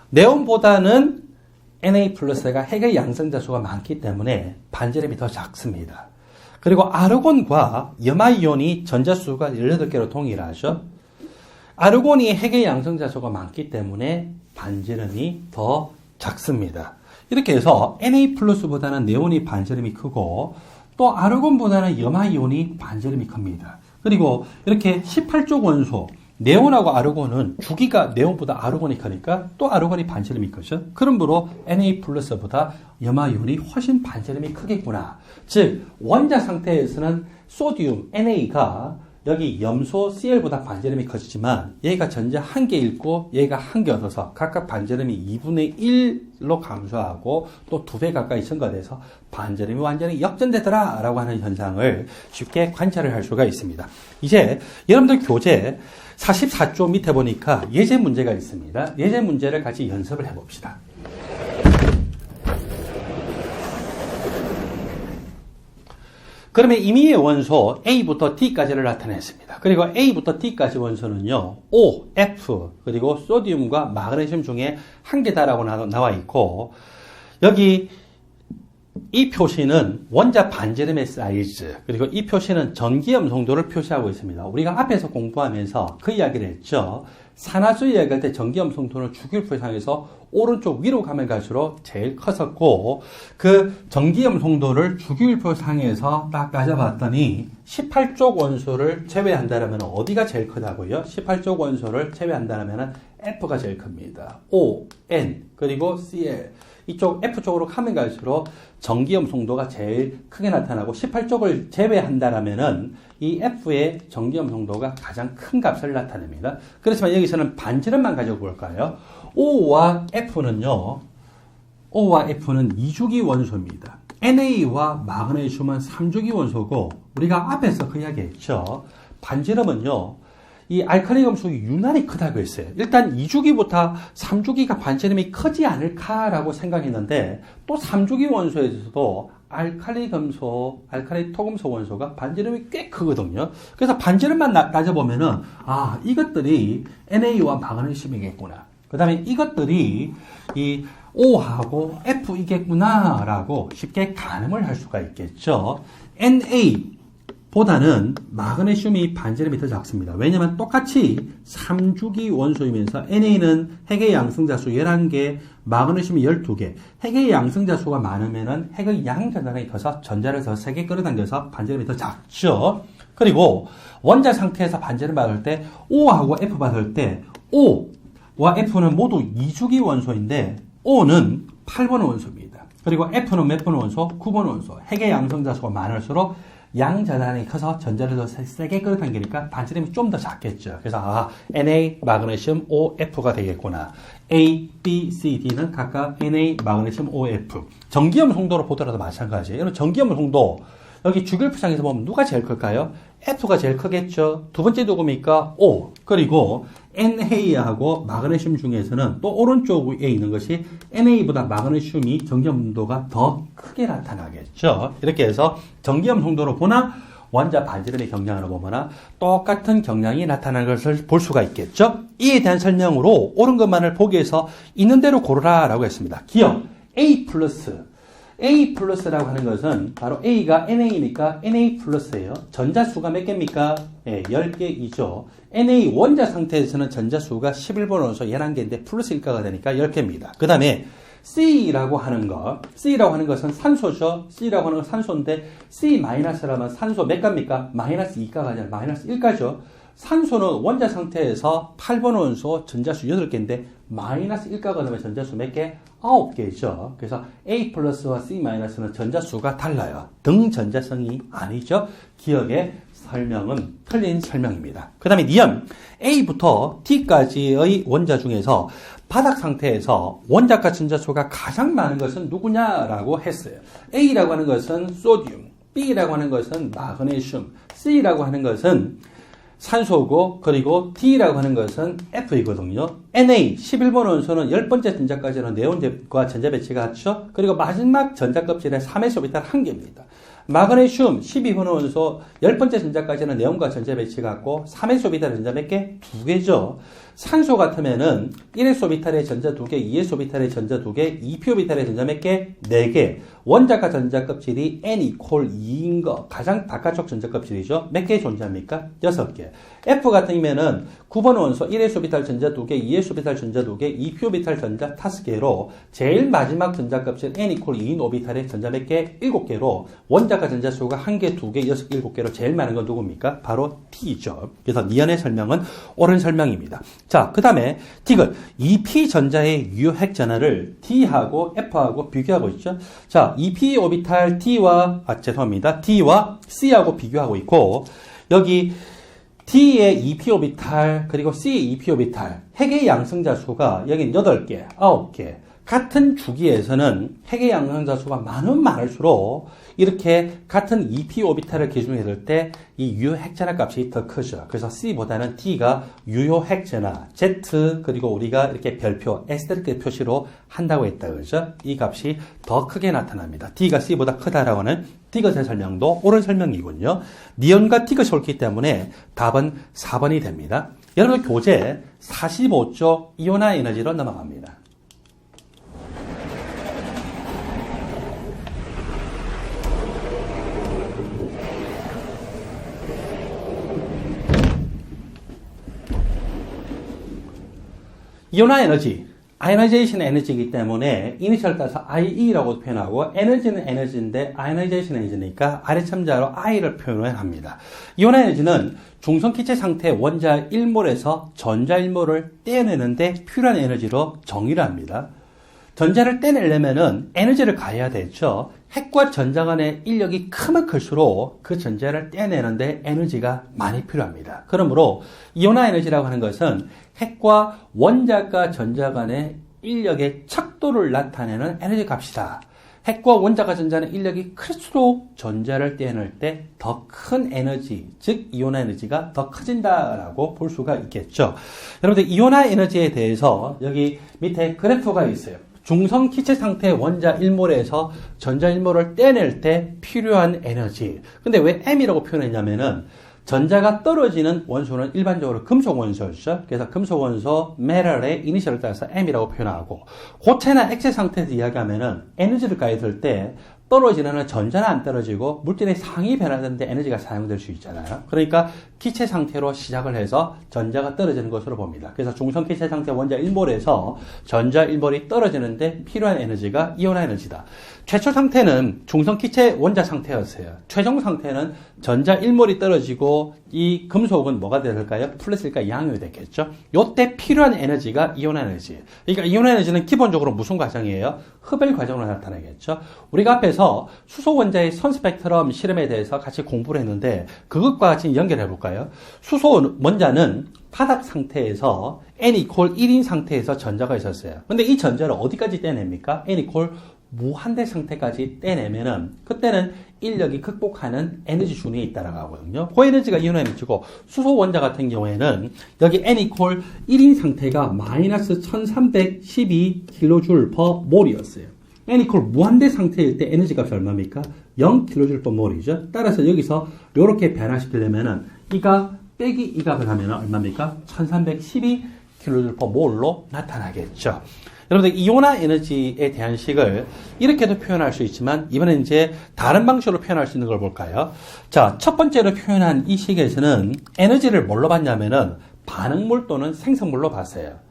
네온보다는 Na 플러스가 핵의 양성자 수가 많기 때문에 반지름이 더 작습니다. 그리고 아르곤과 염화이온이 전자수가 18개로 동일하죠. 아르곤이 핵의 양성자 수가 많기 때문에 반지름이 더 작습니다. 이렇게 해서 Na 플러스보다는 네온이 반지름이 크고 또 아르곤보다는 염화이온이 반지름이 큽니다. 그리고 이렇게 18쪽 원소 네온하고 아르곤은 주기가 네온보다 아르곤이 크니까 또 아르곤이 반지름이 크죠. 그러므로 Na 플러스보다 염화이온이 훨씬 반지름이 크겠구나. 즉 원자 상태에서는 소듐 NA가 여기 염소 Cl보다 반지름이 커지지만 얘가 전자 1개 잃고 얘가 1개 얻어서 각각 반지름이 2분의 1로 감소하고 또 2배 가까이 증가돼서 반지름이 완전히 역전되더라 라고 하는 현상을 쉽게 관찰을 할 수가 있습니다. 이제 여러분들 교재 44쪽 밑에 보니까 예제 문제가 있습니다. 예제 문제를 같이 연습을 해봅시다. 그러면 임의의 원소 A부터 D까지를 나타냈습니다. 그리고 A부터 D까지 원소는요, O, F, 그리고 소듐과 마그네슘 중에 한 개다라고 나와 있고, 여기 이 표시는 원자 반지름의 사이즈, 그리고 이 표시는 전기염 송도를 표시하고 있습니다. 우리가 앞에서 공부하면서 그 이야기를 했죠. 산화수 이야기할 때 전기염 송도는 주기율표상에서 오른쪽 위로 가면 갈수록 제일 컸었고, 그 전기염 송도를 주기율표상에서 딱 따져봤더니 18쪽 원소를 제외한다면 어디가 제일 크다고요? 18쪽 원소를 제외한다면 F가 제일 큽니다. O, N, 그리고 Cl. 이쪽 F쪽으로 가면 갈수록 전기염 송도가 제일 크게 나타나고 18쪽을 제외한다라면은 이 F의 전기염 송도가 가장 큰 값을 나타냅니다. 그렇지만 여기서는 반지름만 가지고 볼까요? O와 F는요, O와 F는 2주기 원소입니다. NA와 마그네슘은 3주기 원소고, 우리가 앞에서 그 이야기 했죠. 반지름은요, 이 알칼리 금속이 유난히 크다고 했어요. 일단 2주기부터 3주기가 반지름이 크지 않을까라고 생각했는데 또 3주기 원소에서도 알칼리 금속, 알칼리 토금속 원소가 반지름이 꽤 크거든요. 그래서 반지름만 따져보면은 아, 이것들이 NA와 마그네슘이겠구나. 그 다음에 이것들이 이 O하고 F이겠구나라고 쉽게 가늠을 할 수가 있겠죠. Na 보다는 마그네슘이 반지름이 더 작습니다. 왜냐하면 똑같이 3주기 원소이면서 NA는 핵의 양성자수 11개, 마그네슘이 12개. 핵의 양성자수가 많으면 핵의 양전단이 커서 전자를 더 세게 끌어당겨서 반지름이 더 작죠. 그리고 원자 상태에서 반지름 받을 때 O하고 F 받을 때 O와 F는 모두 2주기 원소인데 O는 8번 원소입니다. 그리고 F는 몇 번 원소? 9번 원소. 핵의 양성자수가 많을수록 양전환이 커서 전자를 더 세게 끌어당기니까 반지름이 좀 더 작겠죠. 그래서 아, Na, 마그네슘, O, F가 되겠구나. A, B, C, D는 각각 Na, 마그네슘, O, F. 전기염 송도로 보더라도 마찬가지예요. 여러분 전기염 송도 여기 주기율표상에서 보면 누가 제일 클까요? F가 제일 크겠죠. 두 번째 누굽니까? O. 그리고 NA하고 마그네슘 중에서는 또 오른쪽에 있는 것이 NA보다 마그네슘이 전기염 송도가 더 크게 나타나겠죠. 이렇게 해서 전기염 송도로 보나 원자 반지름의 경량으로 보거나 똑같은 경량이 나타나는 것을 볼 수가 있겠죠. 이에 대한 설명으로 옳은 것만을 보기 위해서 있는 대로 고르라 라고 했습니다. 기억 A 플러스 A 플러스라고 하는 것은 바로 A가 NA니까 NA 플러스예요. 전자수가 몇 개입니까? 네, 10개이죠. NA 원자 상태에서는 전자수가 11번 원소 11개인데 플러스 1가가 되니까 10개입니다. 그 다음에 C라고 하는 것은 산소죠. C라고 하는 건 산소인데 C-라면 산소 몇 가입니까? 마이너스 2가가 아니라 마이너스 1가죠. 산소는 원자 상태에서 8번 원소 전자수 8개인데 마이너스 1가가 되면 전자수 몇 개? 9개죠. 그래서 A 플러스와 C 마이너스는 전자수가 달라요. 등 전자성이 아니죠. 기억의 설명은 틀린 설명입니다. 그 다음에 니은 A부터 T까지의 원자 중에서 바닥 상태에서 원자가 전자수가 가장 많은 것은 누구냐라고 했어요. A라고 하는 것은 소듐, B라고 하는 것은 마그네슘, C라고 하는 것은 산소고, 그리고 D라고 하는 것은 F이거든요. Na, 11번 원소는 10번째 전자까지는 네온과 전자 배치가 같죠? 그리고 마지막 전자 껍질에 3s 오비탈 1개입니다. 마그네슘, 12번 원소, 10번째 전자까지는 네온과 전자 배치가 같고, 3s 오비탈 전자 몇 개? 2개죠. 산소 같으면은 1so비탈의 전자 2개, 2so비탈의 전자 2개, 2po비탈의 전자 몇 개? 4개. 원자가 전자 껍질이 n=2인 거. 가장 바깥쪽 전자 껍질이죠. 몇 개 존재합니까? 6개. F 같으면은 9번 원소 1so비탈 전자 2개, 2so비탈 전자 2개, 2po비탈 전자 5개로 제일 마지막 전자 껍질 n=2인 오비탈의 전자 몇 개? 7개로 원자가 전자 수가 1개, 2개, 6, 7개로 제일 많은 건 누굽니까? 바로 T죠. 그래서 니언의 설명은 옳은 설명입니다. 자, 그 다음에 디귿 2p 전자의 유효 핵 전하를 D하고 F하고 비교하고 있죠. 자, 2p 오비탈 D와 C하고 비교하고 있고, 여기 D의 2p 오비탈 그리고 C의 2p 오비탈 핵의 양성자 수가 여긴 8개, 9개. 같은 주기에서는 핵의 양성자 수가 많을수록 이렇게 같은 2p 오비탈을 기준으로 했을 때 이 유효 핵전하 값이 더 크죠. 그래서 C보다는 D가 유효 핵전하 Z 그리고 우리가 이렇게 별표 에스테르크 표시로 한다고 했다. 그죠? 이 값이 더 크게 나타납니다. D가 C보다 크다라고 하는 디귿의 설명도 옳은 설명이군요. 니온과 디귿이 옳기 때문에 답은 4번이 됩니다. 여러분 교재 45쪽 이온화 에너지로 넘어갑니다. 이온화 에너지, 아이오나이제이션 에너지이기 때문에 이니셜 따라서 IE라고 표현하고 에너지는 에너지인데 아이오나이제이션 에너지니까 아래 첨자로 I를 표현을 합니다. 이온화 에너지는 중성기체 상태의 원자 1몰에서 전자 1몰을 떼어내는데 필요한 에너지로 정의를 합니다. 전자를 떼내려면은 에너지를 가해야 되죠. 핵과 전자 간의 인력이 크면 클수록 그 전자를 떼내는데 에너지가 많이 필요합니다. 그러므로 이온화 에너지라고 하는 것은 핵과 원자과 전자 간의 인력의 척도를 나타내는 에너지 값이다. 핵과 원자과 전자는 인력이 클수록 전자를 떼낼 때 더 큰 에너지, 즉 이온화 에너지가 더 커진다라고 볼 수가 있겠죠. 여러분들 이온화 에너지에 대해서 여기 밑에 그래프가 있어요. 중성 기체 상태의 원자 1몰에서 전자 1몰을 떼낼 때 필요한 에너지. 근데 왜 M이라고 표현했냐면은 전자가 떨어지는 원소는 일반적으로 금속 원소였죠. 그래서 금속 원소 메탈의 이니셜을 따라서 M이라고 표현하고, 고체나 액체 상태에서 이야기하면은 에너지를 가해줄 때 떨어지는 전자는 안 떨어지고 물질의 상이 변화되는데 에너지가 사용될 수 있잖아요. 그러니까 기체 상태로 시작을 해서 전자가 떨어지는 것으로 봅니다. 그래서 중성 기체 상태 원자 1몰에서 전자 1몰이 떨어지는데 필요한 에너지가 이온화 에너지다. 최초 상태는 중성 기체 원자 상태였어요. 최종 상태는 전자 1몰이 떨어지고 이 금속은 뭐가 될까요? 플러스일까 양육이 됐겠죠. 이때 필요한 에너지가 이온화 에너지. 그러니까 이온화 에너지는 기본적으로 무슨 과정이에요? 흡열 과정으로 나타나겠죠. 우리가 앞에서 수소 원자의 선 스펙트럼 실험에 대해서 같이 공부를 했는데 그것과 같이 연결해 볼까요? 수소 원자는 바닥 상태에서 n=1인 상태에서 전자가 있었어요. 근데 이 전자를 어디까지 떼냅니까? n=무한대 상태까지 떼내면은 그때는 인력이 극복하는 에너지 준위에 있다라고 하거든요. 그 에너지가 이온화 에너지고, 수소 원자 같은 경우에는 여기 n=1인 상태가 마이너스 1312kJ/몰이었어요. n=무한대 상태일 때 에너지 값이 얼마입니까? 0kJ/몰이죠. 따라서 여기서 이렇게 변화시키려면은 이가 빼기 이 값을 하면 얼마입니까? 1312kJ/몰로 나타나겠죠. 여러분들 이온화 에너지에 대한 식을 이렇게도 표현할 수 있지만 이번엔 이제 다른 방식으로 표현할 수 있는 걸 볼까요? 자, 첫 번째로 표현한 이 식에서는 에너지를 뭘로 봤냐면은 반응물 또는 생성물로 봤어요.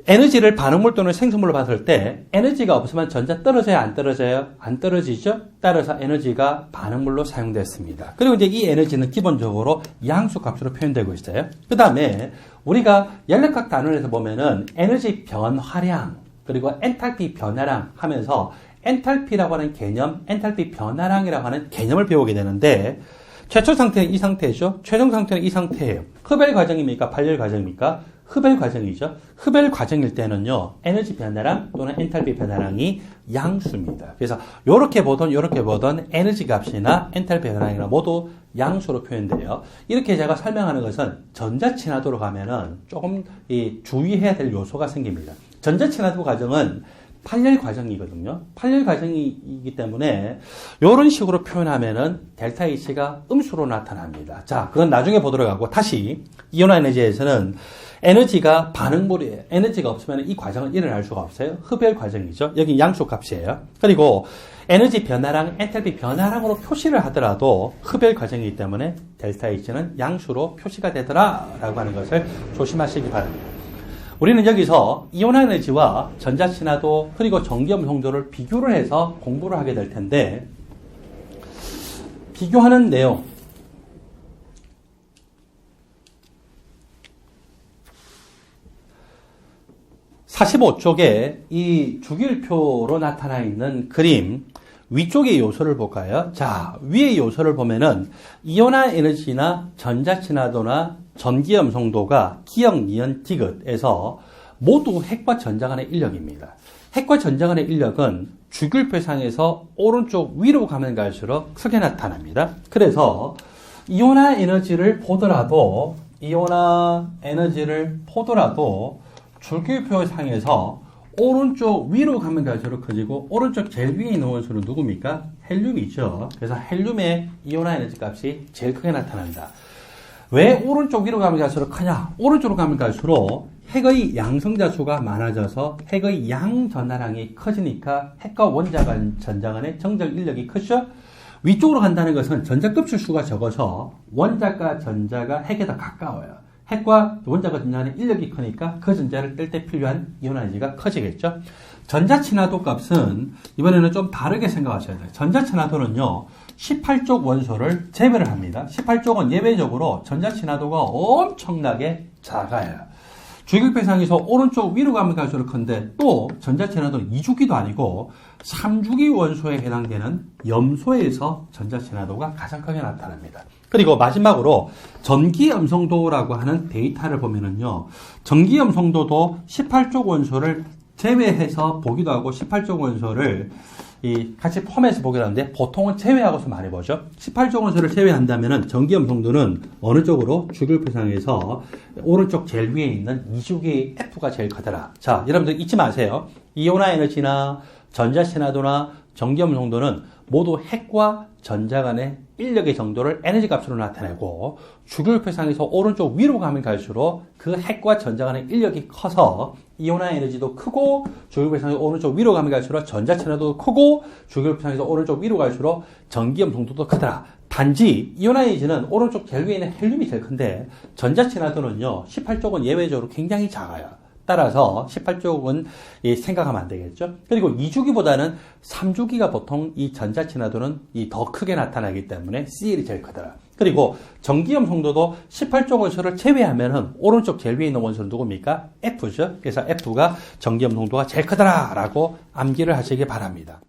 에너지를 반응물 또는 생성물로 봤을 때 에너지가 없으면 전자 떨어져요? 안 떨어져요? 안 떨어지죠? 따라서 에너지가 반응물로 사용됐습니다. 그리고 이제 이 에너지는 기본적으로 양수 값으로 표현되고 있어요. 그 다음에 우리가 연력학 단원에서 보면은 에너지 변화량 그리고 엔탈피 변화량 하면서 엔탈피라고 하는 개념, 엔탈피 변화량이라고 하는 개념을 배우게 되는데, 최초 상태는 이 상태죠. 최종 상태는 이 상태예요. 흡열 과정입니까? 발열 과정입니까? 흡열 과정이죠. 흡열 과정일 때는요, 에너지 변화량 또는 엔탈피 변화량이 양수입니다. 그래서 이렇게 보던 에너지 값이나 엔탈피 변화량이나 모두 양수로 표현돼요. 이렇게 제가 설명하는 것은 전자친화도로 가면은 조금 주의해야 될 요소가 생깁니다. 전자친화도 과정은 8열 과정이거든요. 8열 과정이기 때문에 이런 식으로 표현하면은 델타 H가 음수로 나타납니다. 자, 그건 나중에 보도록 하고 다시 이온화 에너지에서는 에너지가 반응물이에요. 에너지가 없으면 이 과정은 일어날 수가 없어요. 흡열 과정이죠. 여기 양수 값이에요. 그리고 에너지 변화랑 엔탈피 변화량으로 표시를 하더라도 흡열 과정이기 때문에 델타 H는 양수로 표시가 되더라라고 하는 것을 조심하시기 바랍니다. 우리는 여기서 이온화 에너지와 전자친화도 그리고 전기염 송도를 비교를 해서 공부를 하게 될 텐데 비교하는 내용 45쪽에 이 주기율표로 나타나 있는 그림 위쪽의 요소를 볼까요? 자, 위의 요소를 보면은 이온화 에너지나 전자친화도나 전기염송도가 기역, 니은, 디귿에서 모두 핵과 전자 간의 인력입니다. 핵과 전자 간의 인력은 주기율표상에서 오른쪽 위로 가면 갈수록 크게 나타납니다. 그래서 이온화 에너지를 보더라도 주기율표상에서 오른쪽 위로 가면 갈수록 커지고 오른쪽 제일 위에 있는 원소는 누굽니까? 헬륨이죠. 그래서 헬륨의 이온화 에너지 값이 제일 크게 나타납니다. 왜 오른쪽 위로 가면 갈수록 크냐? 오른쪽으로 가면 갈수록 핵의 양성자 수가 많아져서 핵의 양 전하량이 커지니까 핵과 원자 간 전자 간의 정적 인력이 크죠? 위쪽으로 간다는 것은 전자 급출 수가 적어서 원자과 전자가 핵에 더 가까워요. 핵과 원자가 전자간의 인력이 크니까 그 전자를 뗄 때 필요한 이온화 에너지가 커지겠죠. 전자친화도 값은 이번에는 좀 다르게 생각하셔야 돼요. 전자친화도는요 18쪽 원소를 제외를 합니다. 18쪽은 예외적으로 전자친화도가 엄청나게 작아요. 주기율표상에서 오른쪽 위로 가면 갈수록 큰데 또 전자친화도는 2주기도 아니고 3주기 원소에 해당되는 염소에서 전자친화도가 가장 크게 나타납니다. 그리고 마지막으로 전기염성도라고 하는 데이터를 보면은요, 전기염성도도 18쪽 원소를 제외해서 보기도 하고 18쪽 원소를 같이 포함해서 보기도 하는데 보통은 제외하고서 많이 보죠. 18쪽 원소를 제외한다면은 전기염성도는 어느 쪽으로 주기율표상에서 오른쪽 제일 위에 있는 2주기 F가 제일 크더라. 자, 여러분들 잊지 마세요. 이온화 에너지나 전자친화도나 전기염성도는 모두 핵과 전자 간의 인력의 정도를 에너지 값으로 나타내고 주기율표상에서 오른쪽 위로 가면 갈수록 그 핵과 전자 간의 인력이 커서 이온화 에너지도 크고 주기율표상에서 오른쪽 위로 가면 갈수록 전자친화도도 크고 주기율표상에서 오른쪽 위로 갈수록 전기염성도도 크더라. 단지 이온화 에너지는 오른쪽 제일 위에 있는 헬륨이 제일 큰데 전자친화도는요 18쪽은 예외적으로 굉장히 작아요. 따라서 18쪽은 생각하면 안 되겠죠. 그리고 2주기보다는 3주기가 보통 이 전자친화도는 더 크게 나타나기 때문에 CL이 제일 크더라. 그리고 전기염성도도 18쪽 원소를 제외하면은 오른쪽 제일 위에 있는 원소는 누굽니까? F죠. 그래서 F가 전기염성도가 제일 크더라라고 암기를 하시기 바랍니다.